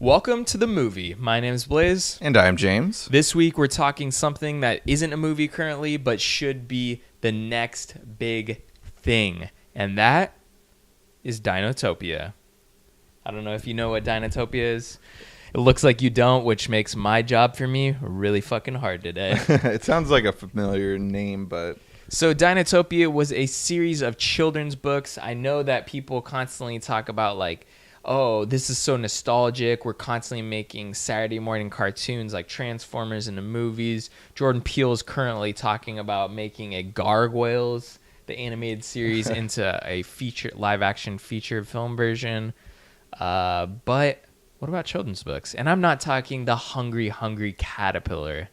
Welcome to the movie. My name is Blaise. And I'm James. This week we're talking something that isn't a movie currently, but should be the next big thing. And that is Dinotopia. I don't know if you know what Dinotopia is. It looks like you don't, which makes my job for me really fucking hard today. It sounds like a familiar name, but... So Dinotopia was a series of children's books. I know that people constantly talk about like, oh, this is so nostalgic. We're constantly making Saturday morning cartoons like Transformers into movies. Jordan Peele is currently talking about making a Gargoyles, the animated series, into a live action feature film version. But what about children's books? And I'm not talking the Hungry Caterpillar.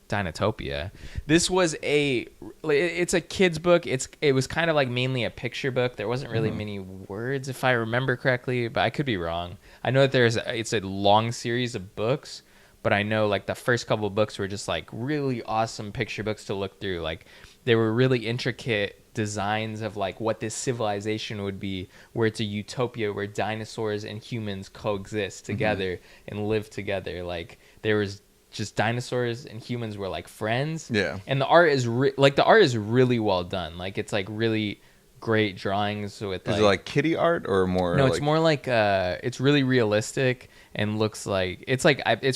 Dinotopia. This was it's a kid's book. It was kind of like mainly a picture book. There wasn't really many words, if I remember correctly, but I could be wrong. I know that it's a long series of books, but I know like the first couple of books were just like really awesome picture books to look through. Like they were really intricate designs of like what this civilization would be, where it's a utopia where dinosaurs and humans coexist together and live together. Like there was just dinosaurs and humans were like friends. Yeah. And the art is really well done. Like it's like really great drawings with Is it like kitty art or more? No, it's more like it's really realistic and looks like it's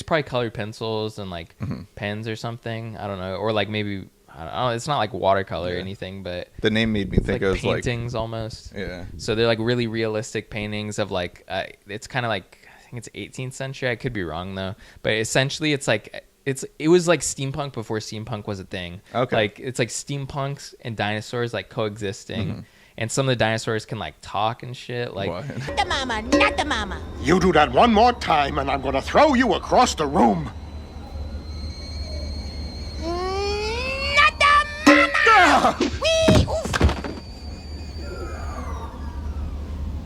probably colored pencils and like pens or something. I don't know. Or like maybe I don't know, it's not like watercolor or anything, but the name made me think like it was paintings almost. Yeah. So they're like really realistic paintings of like it's kind of like I think it's 18th century. I could be wrong though, but essentially it was like steampunk before steampunk was a thing. Okay. Like it's like steampunks and dinosaurs like coexisting, and some of the dinosaurs can like talk and shit. Like What? Not the mama, not the mama. You do that one more time and I'm gonna throw you across the room. Not the mama! Wee! Oof!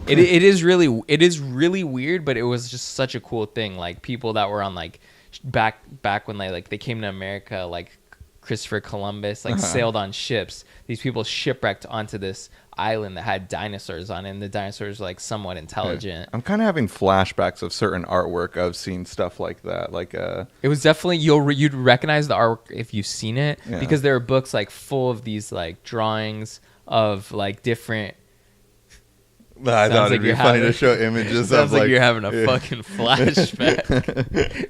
it is really weird, but it was just such a cool thing. Like people that were on like back when they came to America, like Christopher Columbus, like sailed on ships. These people shipwrecked onto this island that had dinosaurs on it, and the dinosaurs were like somewhat intelligent. I'm kind of having flashbacks of certain artwork. I've seen stuff like that. Like It was definitely you'd recognize the artwork if you've seen it, Yeah. because there are books like full of these like drawings of like different. I thought it'd be funny to show images of Sounds like you're having a yeah. fucking flashback,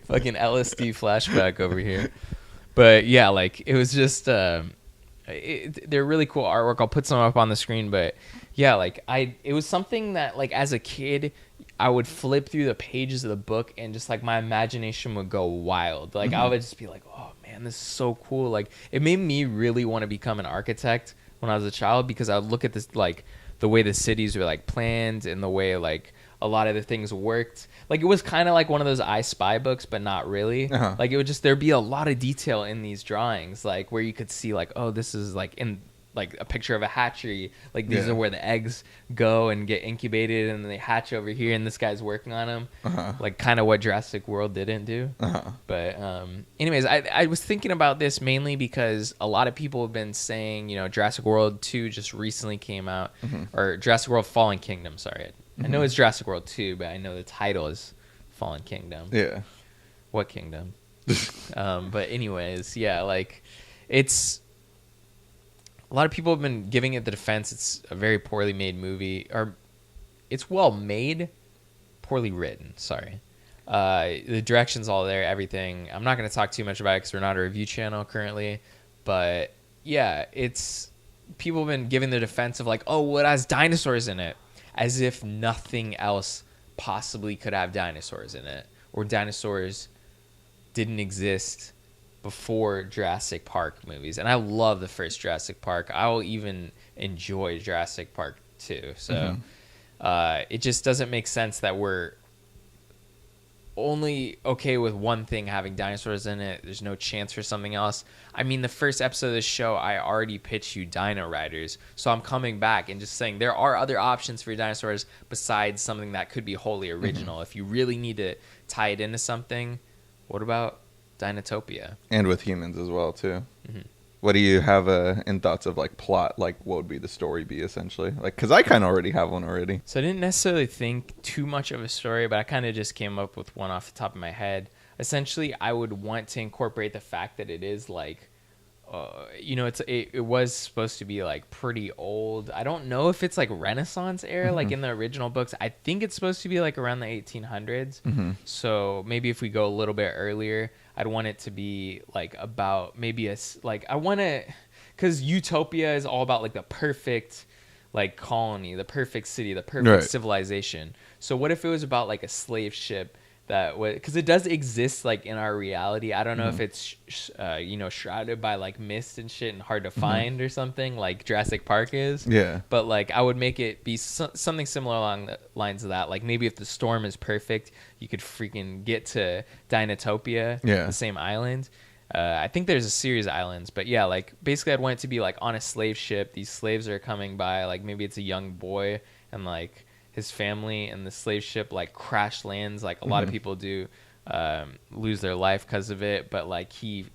fucking LSD flashback over here. But yeah, like it was just they're really cool artwork. I'll put some up on the screen, but yeah, like it was something that like as a kid I would flip through the pages of the book and just like my imagination would go wild. Like I would just be like, oh man, this is so cool. Like it made me really want to become an architect when I was a child, because I would look at this like the way the cities were like planned and the way like a lot of the things worked. Like it was kind of like one of those I Spy books, but not really. Like it would just, there'd be a lot of detail in these drawings, like where you could see like, oh, this is like in like a picture of a hatchery. Like these are where the eggs go and get incubated and they hatch over here, and this guy's working on them. Like kind of what Jurassic World didn't do. But anyways, I was thinking about this mainly because a lot of people have been saying, you know, Jurassic World 2 just recently came out, or Jurassic World Fallen Kingdom, sorry. I know it's Jurassic World 2, but I know the title is Fallen Kingdom. Yeah. What kingdom? But anyways, yeah, like it's a lot of people have been giving it the defense. It's a very poorly made movie, or it's well made, poorly written. Sorry. The direction's all there, everything. I'm not going to talk too much about it because we're not a review channel currently, but yeah, it's people have been giving the defense of like, oh, well, it has dinosaurs in it, as if nothing else possibly could have dinosaurs in it, or dinosaurs didn't exist before Jurassic Park movies. And I love the first Jurassic Park. I will even enjoy Jurassic Park 2. So it just doesn't make sense that we're only okay with one thing having dinosaurs in it. There's no chance for something else. I mean, the first episode of the show, I already pitched you Dino Riders. So I'm coming back and just saying there are other options for your dinosaurs besides something that could be wholly original. If you really need to tie it into something, what about Dinotopia? And with humans as well, too. What do you have in thoughts of like plot? Like, what would be the story be essentially? Like, because I kind of already have one already. So I didn't necessarily think too much of a story, but I kind of just came up with one off the top of my head. Essentially, I would want to incorporate the fact that it is like, it was supposed to be like pretty old. I don't know if it's like Renaissance era, like in the original books. I think it's supposed to be like around the 1800s. So maybe if we go a little bit earlier, I'd want it to be like about maybe I want to, because Utopia is all about like the perfect like colony, the perfect city, the perfect civilization. So what if it was about like a slave ship that was, because it does exist like in our reality. I don't know if it's shrouded by like mist and shit and hard to find or something like Jurassic Park is. Yeah. But like I would make it be something similar along the lines of that. Like maybe if the storm is perfect, you could freaking get to Dinotopia, the same island. I think there's a series of islands, but yeah, like basically I'd want it to be like on a slave ship. These slaves are coming by, like maybe it's a young boy and like his family, and the slave ship like crash lands like a lot of people do, lose their life because of it, but like he's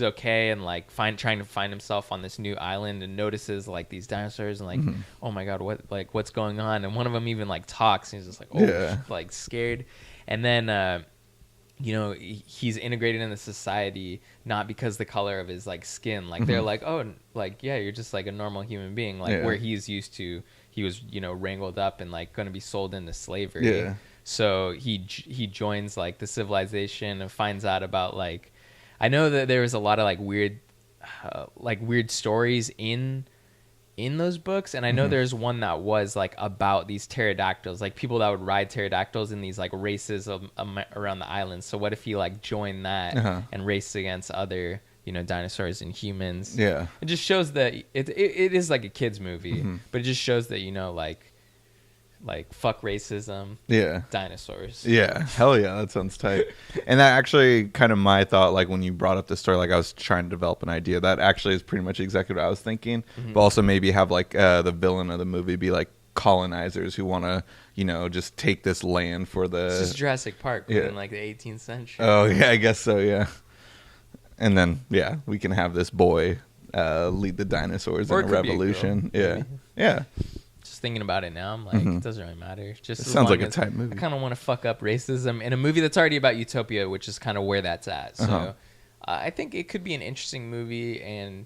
okay and like trying to find himself on this new island and notices like these dinosaurs and like oh my god, what's going on, and one of them even like talks and he's just like like scared, and then he's integrated into society not because the color of his like skin, like they're like, oh, like yeah, you're just like a normal human being, like where he's used to, he was wrangled up and like going to be sold into slavery. So he joins like the civilization and finds out about like, I know that there was a lot of like weird stories in those books, and I know there's one that was like about these pterodactyls, like people that would ride pterodactyls in these like races around the island. So what if he like joined that and raced against other dinosaurs and humans? It just shows that it is like a kids movie, but it just shows that like fuck racism, dinosaurs. Hell yeah, that sounds tight. And that actually kind of my thought, like when you brought up the story, like I was trying to develop an idea that actually is pretty much exactly what I was thinking, but also maybe have like the villain of the movie be like colonizers who want to just take this land for the, this is Jurassic Park in like the 18th century. Oh yeah, I guess so. And then we can have this boy lead the dinosaurs in a revolution. Just thinking about it now, I'm like, it doesn't really matter. Just it sounds like a tight movie. I kind of want to fuck up racism in a movie that's already about Utopia, which is kind of where that's at. So I think it could be an interesting movie, and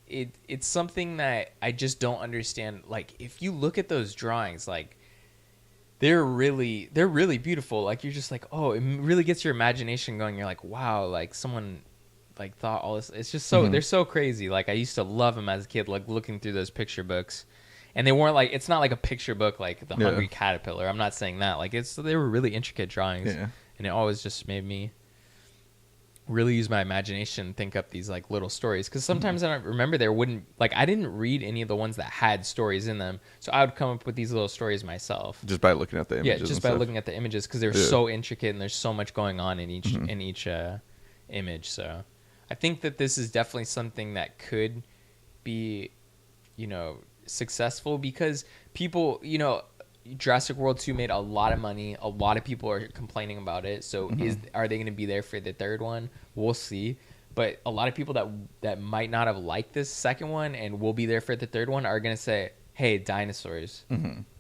it's something that I just don't understand. Like, if you look at those drawings, like they're really beautiful. Like you're just like, oh, it really gets your imagination going. You're like, wow, like someone like thought all this. It's just so they're so crazy. Like I used to love them as a kid, like looking through those picture books. And they weren't like, it's not like a picture book like The Hungry Caterpillar. I'm not saying that. Like they were really intricate drawings. And it always just made me really use my imagination and think up these like little stories. Because sometimes I don't remember I didn't read any of the ones that had stories in them. So I would come up with these little stories myself. Just by looking at the images. Yeah, just by looking at the images, because they're so intricate and there's so much going on in each image. So I think that this is definitely something that could be, successful, because people, Jurassic World 2 made a lot of money. A lot of people are complaining about it. So are they going to be there for the third one? We'll see. But a lot of people that might not have liked this second one and will be there for the third one are going to say, hey, dinosaurs.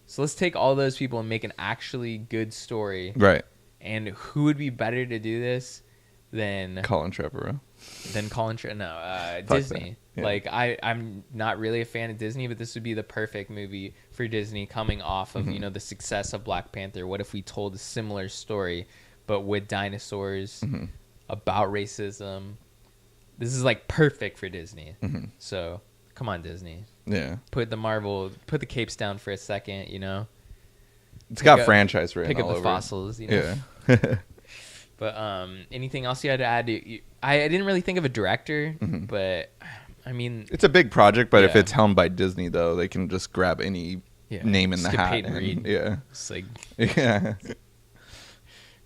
So let's take all those people and make an actually good story. Right. And who would be better to do this than Colin Trevorrow? Disney. Yeah. Like I'm not really a fan of Disney, but this would be the perfect movie for Disney, coming off of the success of Black Panther. What if we told a similar story, but with dinosaurs, about racism? This is like perfect for Disney. So come on, Disney. Yeah. Put the capes down for a second. It's got franchise written all over. Pick up the fossils. Yeah. But anything else you had to add? I didn't really think of a director, but I mean, it's a big project. But if it's helmed by Disney, though, they can just grab any name in the hat. Peyton Reed. It's like get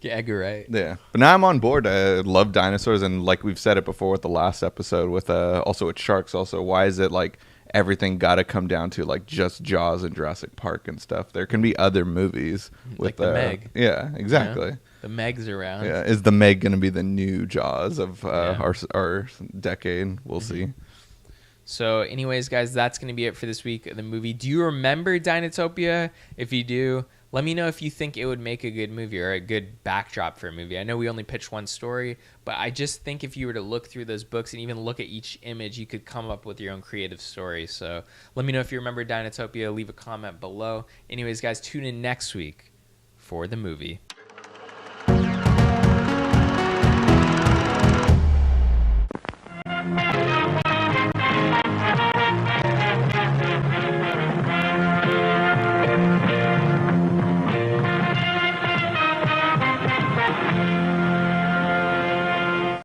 Edgar Wright. Yeah, but now I'm on board. I love dinosaurs, and like we've said it before with the last episode, with also with sharks. Also, why is it like everything got to come down to like just Jaws and Jurassic Park and stuff? There can be other movies with like the Meg. Yeah, exactly. The Meg's around. Yeah, is the Meg going to be the new Jaws of Yeah. our decade? We'll see. So, anyways, guys, that's going to be it for this week of the movie. Do you remember Dinotopia? If you do, let me know if you think it would make a good movie or a good backdrop for a movie. I know we only pitched one story, but I just think if you were to look through those books and even look at each image, you could come up with your own creative story. So, let me know if you remember Dinotopia. Leave a comment below. Anyways, guys, tune in next week for the movie.